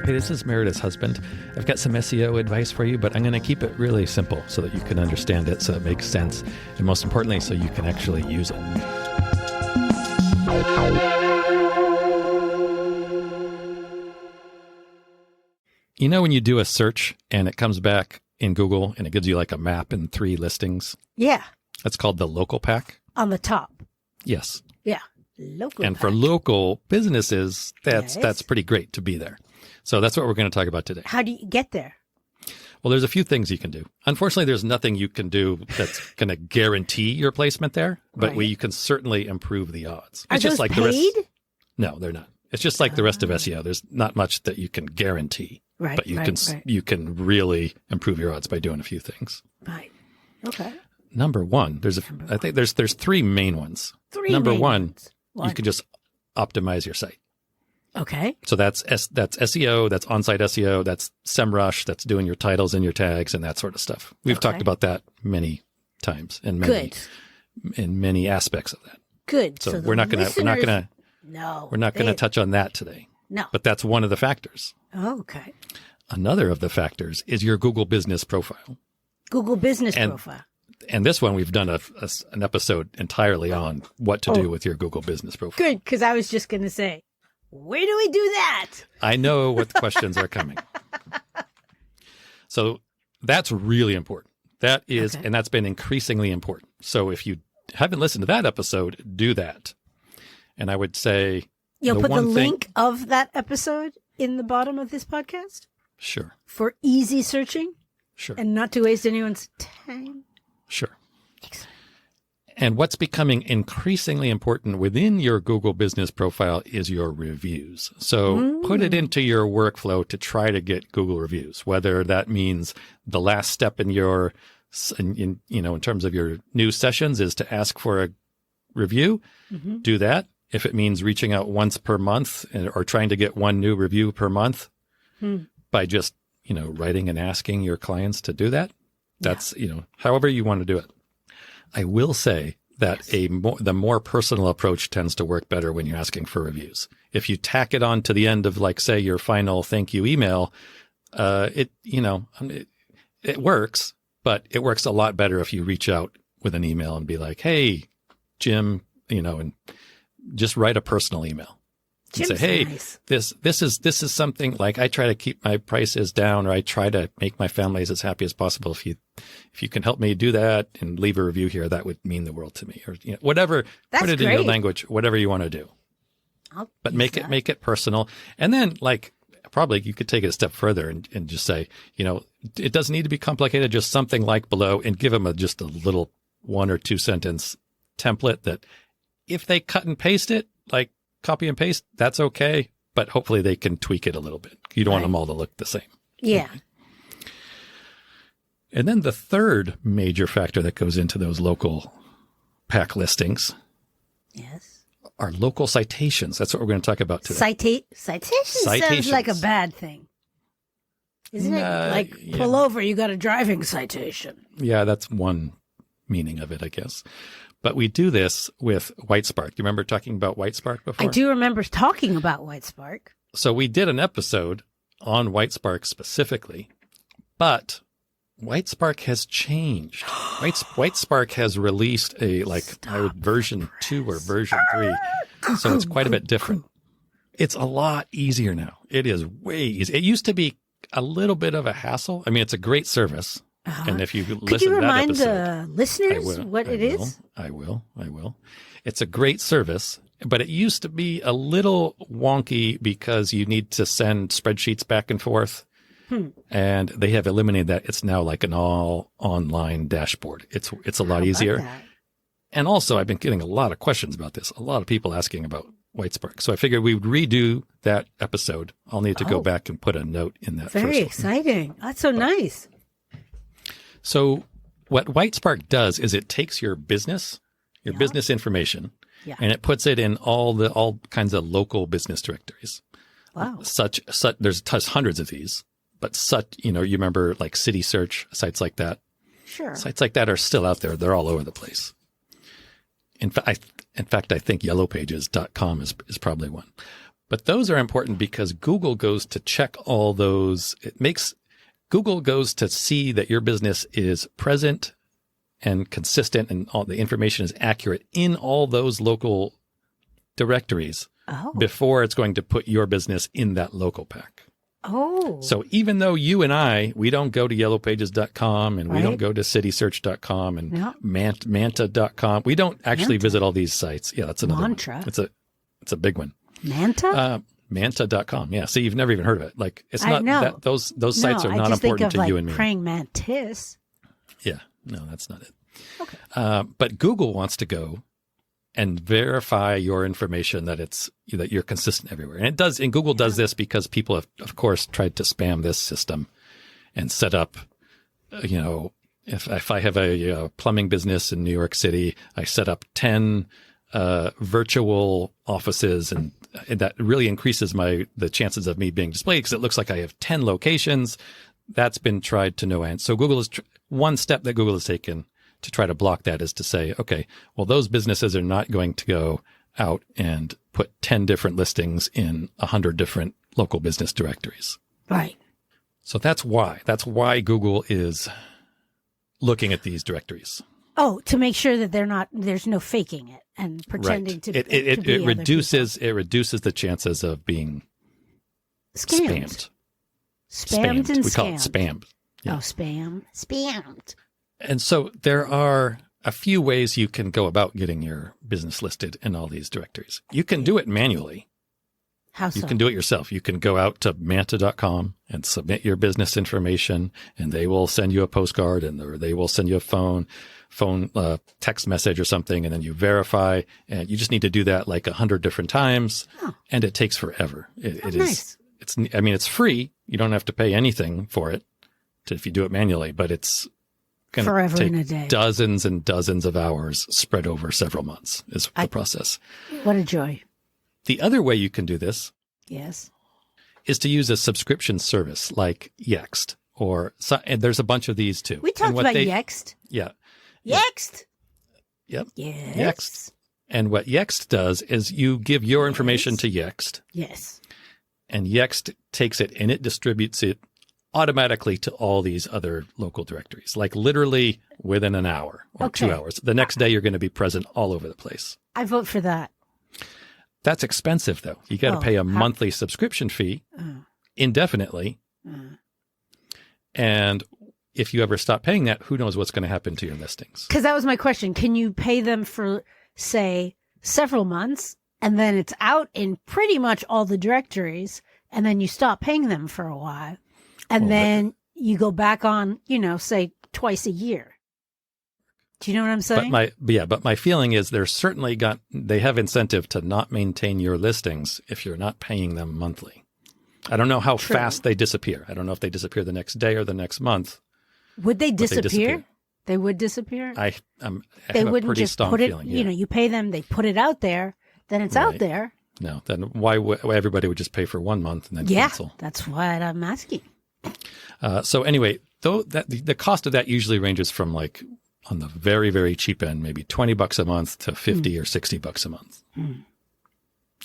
Hey, this is Meredith's husband. I've got some SEO advice for you, but I'm going to keep it really simple so that you can understand it, so it makes sense, and most importantly, so you can actually use it. You know when you do a search and it comes back in Google and it gives you like a map and 3 listings? Yeah. That's called the local pack. On the top. Yes. Yeah. Local And pack. for local businesses, that's Yes. pretty great to be there. So that's what we're going to talk about today. How do you get there? Well, there's a few things you can do. Unfortunately, there's nothing you can do that's going to guarantee your placement there, but Right. you can certainly improve the odds. Are It's just those like paid? the rest. No, they're not. It's just like the rest of SEO. There's not much that you can guarantee, Right. but you right, can right. you can really improve your odds by doing a few things. Right. Okay. Number one, I think there's 3 main ones. 3 Number main one, ones. One. you can just optimize your site. Okay. So that's SEO, that's on-site SEO, that's SEMrush, that's doing your titles and your tags and that sort of stuff. We've Okay. talked about that many times in Good. many aspects of that. Good. So, the we're not going to No. touch on that today. No. But that's one of the factors. Oh, okay. Another of the factors is your Google Business profile. Google Business And- Profile. And this one we've done an episode entirely on what to do with your Google Business profile. Good, because I was just going to say, where do we do that? I know what the questions are coming. So that's really important. That is, Okay. and that's been increasingly important. So if you haven't listened to that episode, do that. And I would say, You'll put the one thing- link of that episode in the bottom of this podcast Sure, for easy searching sure, and not to waste anyone's time. sure. Excellent. And what's becoming increasingly important within your Google Business profile is your reviews. So put it into your workflow to try to get Google reviews, whether that means the last step in your, in terms of your new sessions is to ask for a review, do that. If it means reaching out once per month or trying to get 1 new review per month by just, writing and asking your clients to do that, that's, however you want to do it. I will say that the more personal approach tends to work better when you're asking for reviews. If you tack it on to the end of, like, say, your final thank you email, it works, but it works a lot better if you reach out with an email and be like, hey, Jim, and just write a personal email. And say, Jim's hey, nice. this is something like I try to keep my prices down, or I try to make my families as happy as possible. If you can help me do that and leave a review here, that would mean the world to me. Or whatever, That's put it in your great. language, whatever you want to do. But use make that. it personal. And then, like, probably you could take it a step further and just say, it doesn't need to be complicated, just something like below, and give them just a little 1 or 2 sentence template that if they cut and paste it, like copy and paste, that's okay. But hopefully they can tweak it a little bit. You don't want Right. them all to look the same. Yeah. And then the third major factor that goes into those local pack listings Yes. are local citations. That's what we're going to talk about today. Citation sounds Citations. like a bad thing. Isn't it? Like, yeah. pull over, you got a driving citation. Yeah, that's one meaning of it, I guess. But we do this with Whitespark. Do you remember talking about Whitespark before? I do remember talking about Whitespark. So we did an episode on Whitespark specifically, but Whitespark has changed. Whitespark has released version 2 or version 3. So it's quite a bit different. It's a lot easier now. It is way easier. It used to be a little bit of a hassle. I mean, it's a great service. And if you Could listen you to that remind episode, the listeners what it is? I will. It's a great service, but it used to be a little wonky because you need to send spreadsheets back and forth. And they have eliminated that. It's now like an all online dashboard. It's a lot How about easier. that? And also, I've been getting a lot of questions about this. A lot of people asking about Whitespark. So I figured we would redo that episode. I'll need to go back and put a note in that Very first one. exciting. That's so nice. So what Whitespark does is it takes your business information, Yeah. and it puts it in all kinds of local business directories. Wow. There's hundreds of these, but you remember like City Search, sites like that. Sure. Sites like that are still out there. They're all over the place. In fact, I think yellowpages.com is probably one. But those are important because Google goes to check all those. Google goes to see that your business is present and consistent and all the information is accurate in all those local directories before it's going to put your business in that local pack. Oh. So even though you and we don't go to yellowpages.com and we don't go to citysearch.com and manta.com. We don't actually visit all these sites. Yeah, that's another Mantra. one. It's a big one. Manta? Manta.com. Yeah. See, you've never even heard of it. Like it's not that those sites are not important important to you and me. Praying mantis. Yeah. No, that's not it. Okay. But Google wants to go and verify your information that you're consistent everywhere. And it does, and Google does this because people have, of course, tried to spam this system and set up, if I have a plumbing business in New York City, I set up 10 virtual offices, and that really increases the chances of me being displayed because it looks like I have 10 locations. That's been tried to no end. So Google is one step that Google has taken to try to block that is to say, okay, well, those businesses are not going to go out and put 10 different listings in 100 different local business directories. Right. So that's why Google is looking at these directories. Oh, to make sure that there's no faking it and pretending to be it reduces the chances of being spammed. Spammed and we scammed. call it spammed. Yeah. Oh, spammed. And so there are a few ways you can go about getting your business listed in all these directories. You can do it manually. How so? You can do it yourself. You can go out to manta.com and submit your business information, and they will send you a postcard, or they will send you a phone text message or something, and then you verify. And you just need to do that like 100 different times, and it takes forever. Nice. It's free. You don't have to pay anything for it if you do it manually, but it's going to take in a day. Dozens and dozens of hours spread over several months is the process. What a joy. The other way you can do this is to use a subscription service like Yext, and there's a bunch of these too. We talked about Yext. Yeah. Yext? Yep. Yes. Yext. And what Yext does is you give your information to Yext. Yes. And Yext takes it and it distributes it automatically to all these other local directories, like literally within an hour or 2 hours. The next day, you're going to be present all over the place. I vote for that. That's expensive, though. You got to pay a monthly subscription fee indefinitely. And if you ever stop paying that, who knows what's going to happen to your listings? Because that was my question. Can you pay them for, say, several months, and then it's out in pretty much all the directories, and then you stop paying them for a while? And then you go back on, say twice a year. Do you know what I'm saying? But my feeling is they have incentive to not maintain your listings if you're not paying them monthly. I don't know how fast they disappear. I don't know if they disappear the next day or the next month. Would they disappear? They would disappear? I have a pretty strong feeling. You pay them, they put it out there, then it's out there. No, then why everybody would just pay for 1 month and then cancel? Yeah, that's what I'm asking. So anyway, though the cost of that usually ranges from like on the very, very cheap end, maybe $20 a month to $50 or $60 a month.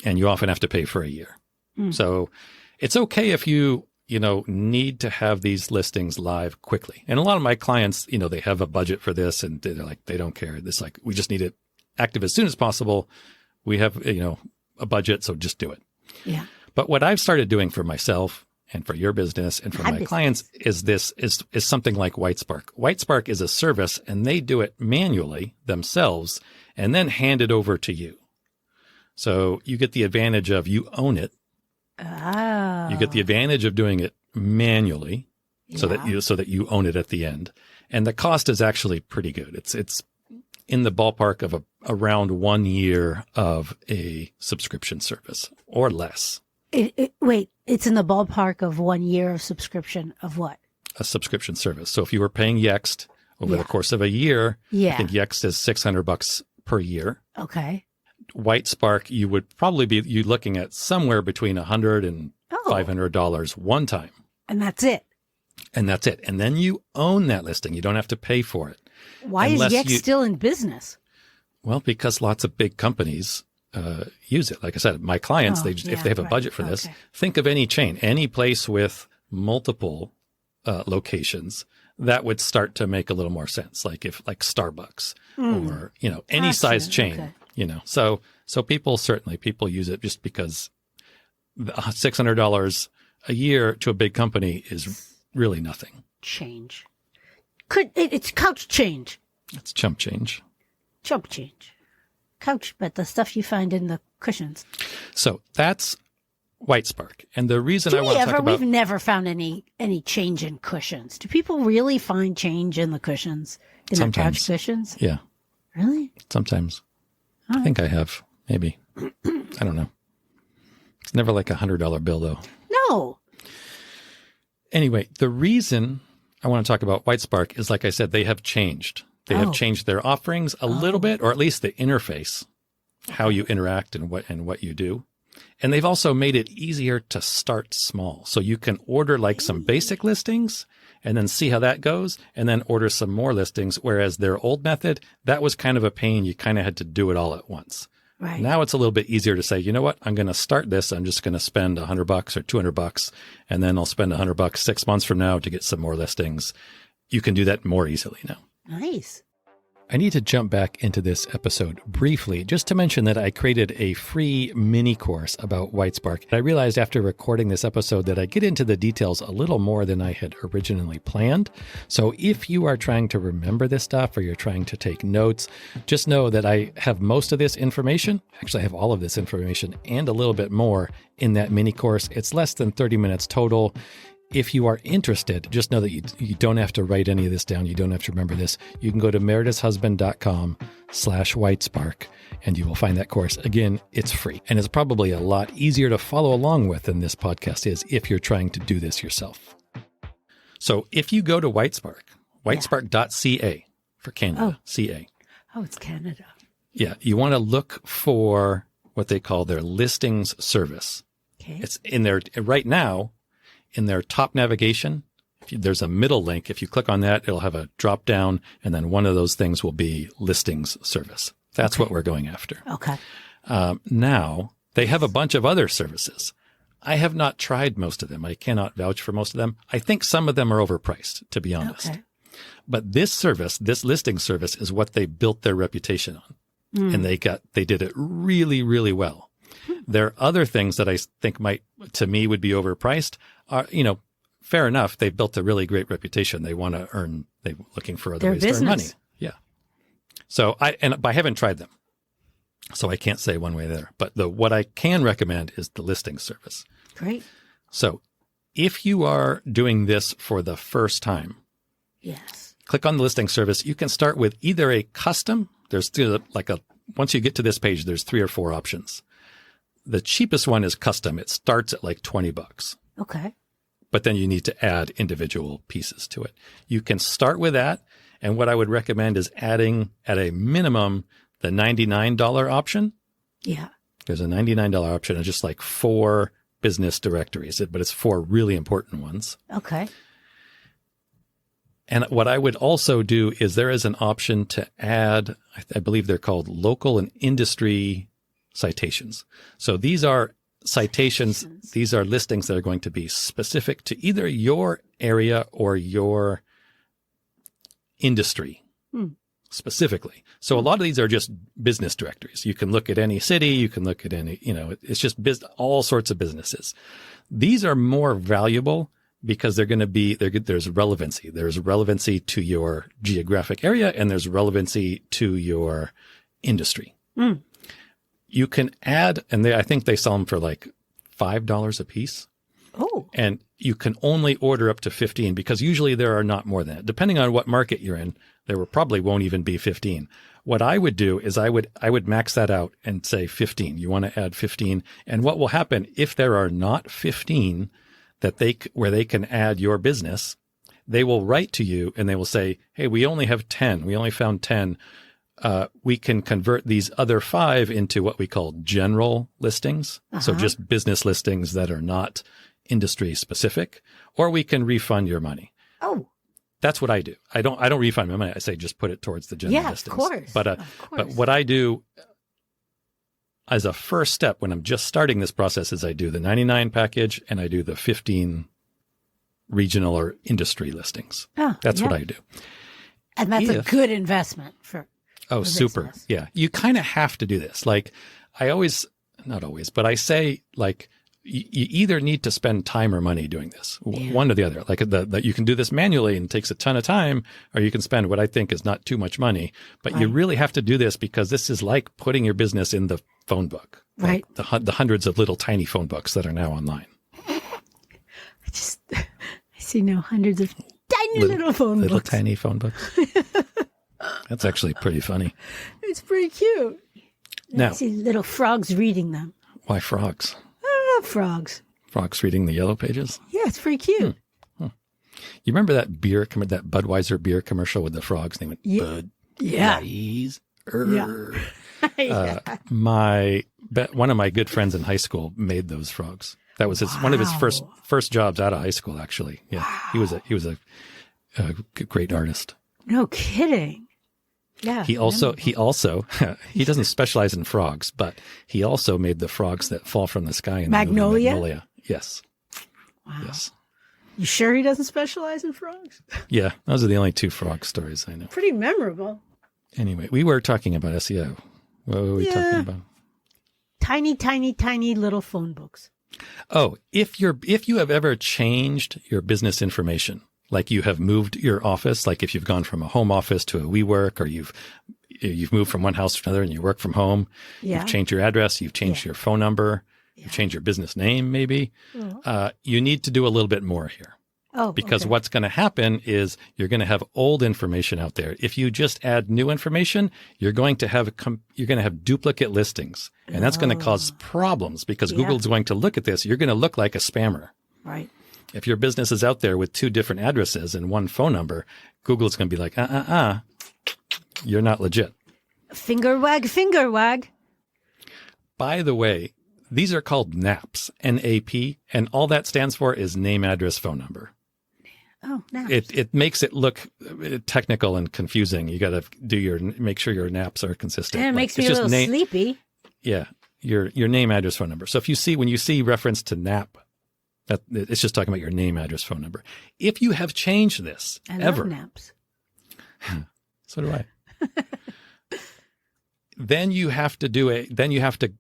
And you often have to pay for a year. So it's okay if you need to have these listings live quickly. And a lot of my clients, they have a budget for this and they're like, they don't care. It's like, we just need it active as soon as possible. We have, a budget, so just do it. Yeah. But what I've started doing for myself and for your business and for my clients is something like Whitespark. Whitespark is a service and they do it manually themselves and then hand it over to you. So you get the advantage of you own it. Oh. You get the advantage of doing it manually so that you own it at the end. And the cost is actually pretty good. It's in the ballpark of around 1 year of a subscription service or less. Wait, it's in the ballpark of 1 year of subscription of what? A subscription service. So if you were paying Yext over the course of a year, I think Yext is $600 per year. Okay. Whitespark, you would probably be looking at somewhere between $100 and $500 one time. And that's it. And that's it. And then you own that listing. You don't have to pay for it. Why is Yext still in business? Well, because lots of big companies use it. Like I said, my clients, if they have a budget for this, think of any chain, any place with multiple locations that would start to make a little more sense. Like Starbucks or, any size chain, so people use it just because $600 a year to a big company is really nothing. Change. It's couch change. It's chump change. Chump change. Couch, but the stuff you find in the cushions. So that's Whitespark. And the reason I want to talk about... We've never found any change in cushions. Do people really find change in the cushions? In the couch cushions? Yeah. Really? Sometimes. I think I have. Maybe. I don't know. It's never like $100 bill, though. No. Anyway, the reason I want to talk about Whitespark is, like I said, they have changed. They have changed their offerings a little bit, or at least the interface, how you interact and what you do. And they've also made it easier to start small. So you can order like some basic listings and then see how that goes, and then order some more listings. Whereas their old method, that was kind of a pain. You kind of had to do it all at once. Right. Now it's a little bit easier to say, you know what, I'm going to start this. I'm just going to spend $100 or $200, and then I'll spend $100 6 months from now to get some more listings. You can do that more easily now. Nice. I need to jump back into this episode briefly just to mention that I created a free mini course about Whitespark. I realized after recording this episode that I get into the details a little more than I had originally planned. So if you are trying to remember this stuff or you're trying to take notes, just know that I have most of this information. Actually, I have all of this information and a little bit more in that mini course. It's less than 30 minutes total. If you are interested, just know that you don't have to write any of this down. You don't have to remember this. You can go to meredithshusband.com/Whitespark and you will find that course. Again, it's free and it's probably a lot easier to follow along with than this podcast is if you're trying to do this yourself. So if you go to Whitespark, whitespark.ca for Canada, CA. Oh, it's Canada. Yeah. You want to look for what they call their listings service. Okay. It's in there right now. In their top navigation, there's a middle link. If you click on that, it'll have a drop down, and then one of those things will be listings service. That's what we're going after. Okay. Now, they have a bunch of other services. I have not tried most of them. I cannot vouch for most of them. I think some of them are overpriced, to be honest. Okay. But this service, this listing service, is what they built their reputation on. And they did it really, really well. There are other things that I think to me would be overpriced. Fair enough. They've built a really great reputation. They want to earn, they're looking for other ways to earn money. Yeah. So I haven't tried them. So I can't say one way or the other. But what I can recommend is the listing service. Great. So if you are doing this for the first time, yes, click on the listing service. You can start with either a custom. There's once you get to this page, there's 3 or 4 options. The cheapest one is custom. It starts at like $20. Okay. But then you need to add individual pieces to it. You can start with that. And what I would recommend is adding at a minimum the $99 option. Yeah. There's a $99 option and just like 4 business directories, but it's 4 really important ones. Okay. And what I would also do is there is an option to add, I believe they're called local and industry citations. So these are citations. These are listings that are going to be specific to either your area or your industry specifically. So a lot of these are just business directories. You can look at any city. You can look at any, it's just all sorts of businesses. These are more valuable because they're going to be, there's relevancy. There's relevancy to your geographic area and there's relevancy to your industry. You can add, and I think they sell them for like $5 a piece. Oh. And you can only order up to 15 because usually there are not more than that. Depending on what market you're in, there probably won't even be 15. What I would do is I would max that out and say 15. You want to add 15. And what will happen if there are not 15 where they can add your business, they will write to you and they will say, hey, we only have 10. We only found 10. We can convert these other 5 into what we call general listings. So just business listings that are not industry specific, or we can refund your money. Oh, that's what I do. I don't refund my money. I say, just put it towards the general listings. Of course. But what I do, as a first step, when I'm just starting this process, is I do the 99 package and I do the 15 regional or industry listings. Oh, That's what I do. And that's a good investment for super. business. Yeah. You kind of have to do this. Like not always, but I say like you either need to spend time or money doing this, one or the other. Like that you can do this manually and it takes a ton of time, or you can spend what I think is not too much money, but you really have to do this because this is like putting your business in the phone book, right? Like the hundreds of little tiny phone books that are now online. I see now hundreds of tiny little phone books. Little tiny phone books. That's actually pretty funny. It's pretty cute. Now, I see little frogs reading them. Why frogs? I love frogs. Frogs reading the yellow pages? Yeah, it's pretty cute. You remember that that Budweiser beer commercial with the frogs? They went, Bud. Yeah. One of my good friends in high school made those frogs. That was one of his first jobs out of high school, actually. Yeah. Wow. He was a great artist. No kidding. Yeah. He he doesn't specialize in frogs, but he also made the frogs that fall from the sky in Magnolia? The movie Magnolia. Yes. Wow. Yes. You sure he doesn't specialize in frogs? Yeah. Those are the only two frog stories I know. Pretty memorable. Anyway, we were talking about SEO. What were we talking about? Tiny, tiny, tiny little phone books. Oh, if you have ever changed your business information, like you have moved your office, like if you've gone from a home office to a WeWork, or you've moved from one house to another and you work from home, you've changed your address, you've changed your phone number, you've changed your business name, maybe, you need to do a little bit more here. Oh, because what's going to happen is you're going to have old information out there. If you just add new information, you're going to have duplicate listings, and that's going to cause problems because Google's going to look at this. You're going to look like a spammer. Right. If your business is out there with two different addresses and one phone number, Google's going to be like, you're not legit. Finger wag, finger wag. By the way, these are called NAPs, N-A-P, and all that stands for is name, address, phone number. Oh, NAPs. It makes it look technical and confusing. You got to make sure your NAPs are consistent. And it makes me a little sleepy. Yeah, your name, address, phone number. So when you see reference to NAP, it's just talking about your name, address, phone number. If you have changed this I ever, love NAPs. So do I. Then you have to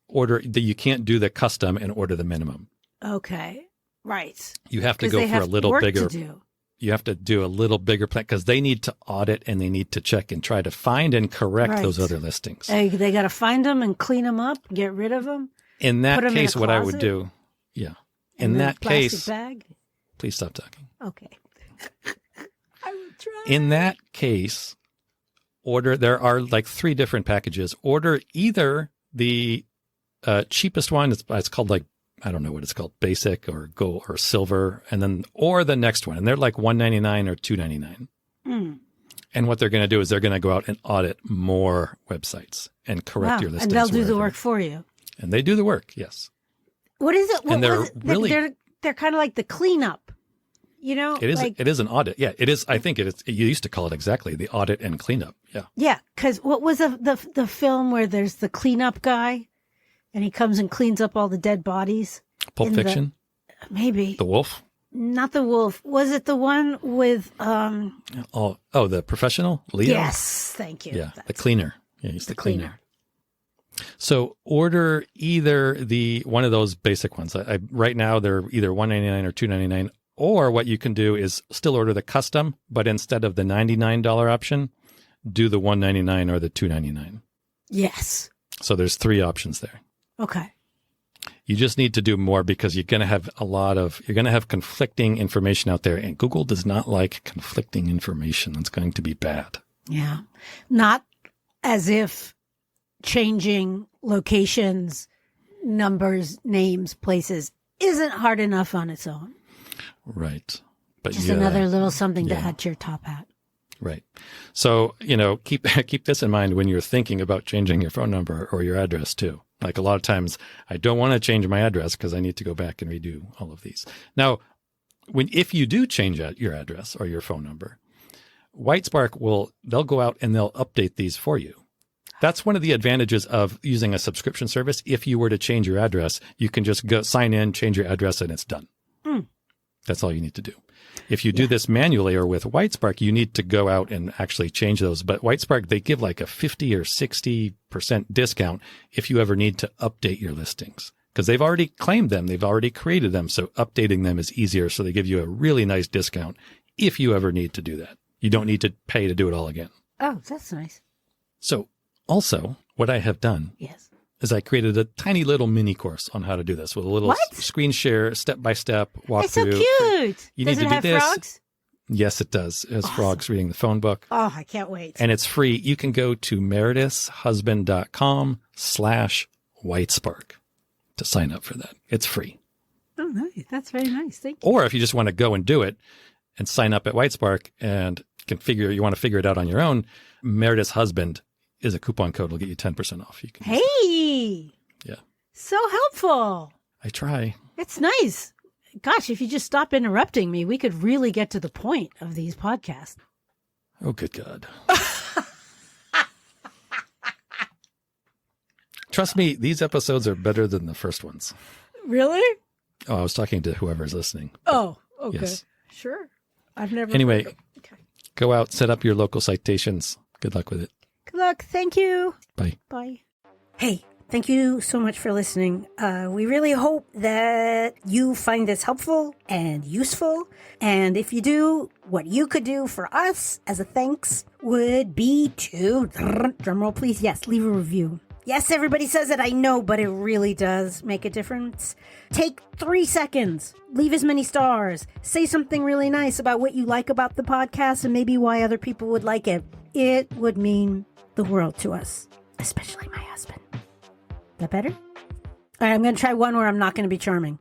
order you can't do the custom and order the minimum. Okay. Right. You have to go for a little bigger. Do. You have to do a little bigger plan because they need to audit and they need to check and try to find and correct those other listings. They got to find them and clean them up, get rid of them. In that case, what I would do, in that case, bag? Please stop talking. Okay. I will try. In that case, there are like 3 different packages. Order either the cheapest one. It's called like, I don't know what it's called, basic or gold or silver, or the next one. And they're like $199 or $299. Mm. And what they're going to do is they're going to go out and audit more websites and correct your listings. And they'll do the work for you. And they do the work, yes. What is it? And they're really... They're kind of like the cleanup, you know? It is an audit. Yeah, it is. I think it is. You used to call it exactly the audit and cleanup. Yeah. Yeah, because what was the film where there's the cleanup guy and he comes and cleans up all the dead bodies? Pulp Fiction? Maybe. The Wolf? Not the Wolf. Was it the one with... The Professional? Leo? Yes, thank you. Yeah, the cleaner. Yeah, he's the cleaner. So order either one of those basic ones. Right now, they're either $199 or $299. Or what you can do is still order the custom, but instead of the $99 option, do the $199 or the $299. Yes. So there's 3 options there. Okay. You just need to do more because you're going to have conflicting information out there, and Google does not like conflicting information. That's going to be bad. Yeah. Not as if changing locations, numbers, names, places isn't hard enough on its own. Right. But just another little something to add to your top hat. Right. So, keep this in mind when you're thinking about changing your phone number or your address too. Like a lot of times I don't want to change my address because I need to go back and redo all of these. Now, if you do change your address or your phone number, Whitespark they'll go out and they'll update these for you. That's one of the advantages of using a subscription service. If you were to change your address, you can just go sign in, change your address, and it's done. That's all you need to do. If you do this manually or with Whitespark, you need to go out and actually change those. But Whitespark, they give like a 50 or 60% discount if you ever need to update your listings, because they've already claimed them. They've already created them. So updating them is easier. So they give you a really nice discount if you ever need to do that. You don't need to pay to do it all again. Oh, that's nice. So also what I have done is I created a tiny little mini course on how to do this with a little screen share, step-by-step walkthrough. It's so cute. You Does need it to have do this. frogs? Yes, it does. It has frogs reading the phone book. Oh, I can't wait. And it's free. You can go to meredithshusband.com/Whitespark to sign up for that. It's free. Oh, nice. That's very nice. Thank you. Or if you just want to go and do it and sign up at Whitespark and you want to figure it out on your own, Meredith's husband is a coupon code. Will get you 10% off. You can yeah. So helpful. I try. It's nice. Gosh, if you just stop interrupting me, we could really get to the point of these podcasts. Oh, good God. Trust me, these episodes are better than the first ones. Really? Oh, I was talking to whoever's listening. Oh, okay. Yes. Sure. I've never. Anyway, go out, set up your local citations. Good luck with it. Good luck. Thank you. Bye. Bye. Hey, thank you so much for listening. We really hope that you find this helpful and useful. And if you do, what you could do for us as a thanks would be to, drumroll please, yes, leave a review. Yes, everybody says it, I know, but it really does make a difference. Take 3 seconds, leave as many stars, say something really nice about what you like about the podcast and maybe why other people would like it. It would mean the world to us, especially my husband. That better? All right, I'm going to try one where I'm not going to be charming.